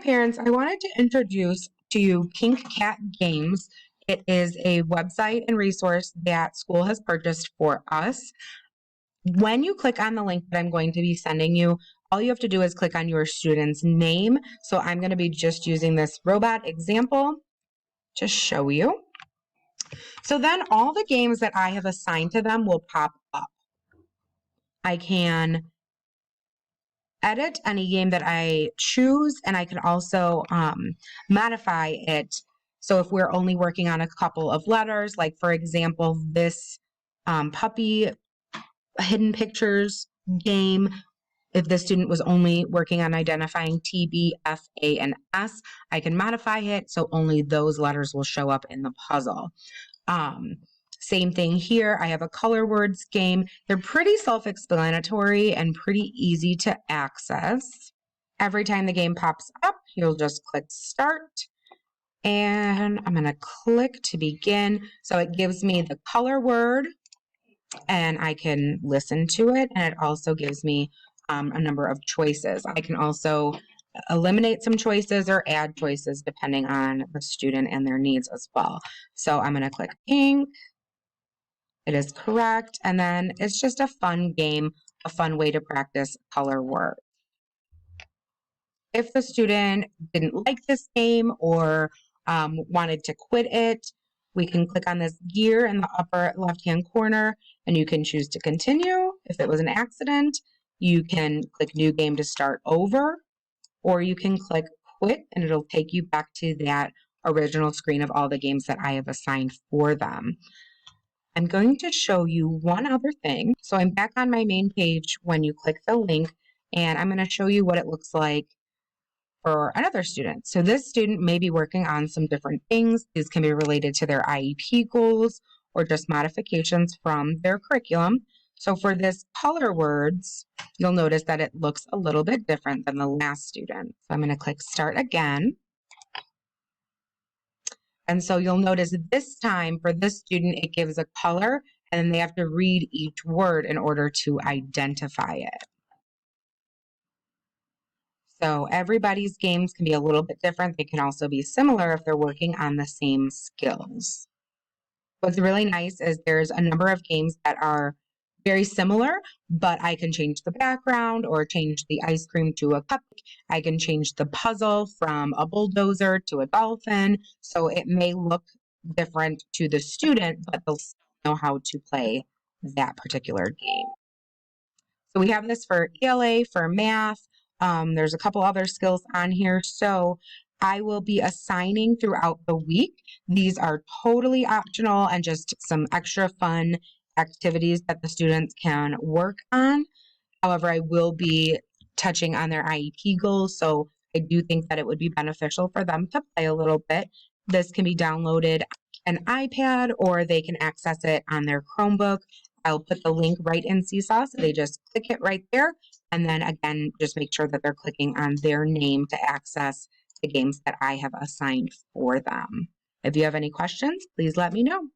parents, I wanted to introduce to you Pink Cat Games. It is a website and resource that school has purchased for us. When you click on the link that I'm going to be sending you, all you have to do is click on your student's name. So I'm going to be just using this robot example to show you. So then all the games that I have assigned to them will pop up. I can edit any game that I choose, and I can also modify it. So if we're only working on a couple of letters, like for example, this puppy hidden pictures game, if the student was only working on identifying T, B, F, A, and S, I can modify it so only those letters will show up in the puzzle. Same thing here. I have a color words game. They're pretty self-explanatory and pretty easy to access. Every time the game pops up, you'll just click start. And I'm going to click to begin. So it gives me the color word and I can listen to it. And it also gives me a number of choices. I can also eliminate some choices or add choices depending on the student and their needs as well. So I'm going to click pink. It is correct. And then it's just a fun game, a fun way to practice color words. If the student didn't like this game or wanted to quit it, we can click on this gear in the upper left-hand corner and you can choose to continue. If it was an accident, you can click new game to start over, or you can click quit and it'll take you back to that original screen of all the games that I have assigned for them. I'm going to show you one other thing. So I'm back on my main page when you click the link, and I'm going to show you what it looks like for another student. So this student may be working on some different things. These can be related to their IEP goals or just modifications from their curriculum. So for this color words, you'll notice that it looks a little bit different than the last student. So I'm going to click start again. And so you'll notice this time for this student, it gives a color and then they have to read each word in order to identify it. So everybody's games can be a little bit different. They can also be similar if they're working on the same skills. What's really nice is there's a number of games that are very similar, but I can change the background or change the ice cream to a cupcake. I can change the puzzle from a bulldozer to a dolphin. So it may look different to the student, but they'll know how to play that particular game. So we have this for ELA, for math. There's a couple other skills on here. So I will be assigning throughout the week. These are totally optional and just some extra fun activities that the students can work on. However, I will be touching on their IEP goals, so I do think that it would be beneficial for them to play a little bit. This can be downloaded an iPad or they can access it on their Chromebook. I'll put the link right in Seesaw, so they just click it right there. And then again, just make sure that they're clicking on their name to access the games that I have assigned for them. If you have any questions, please let me know.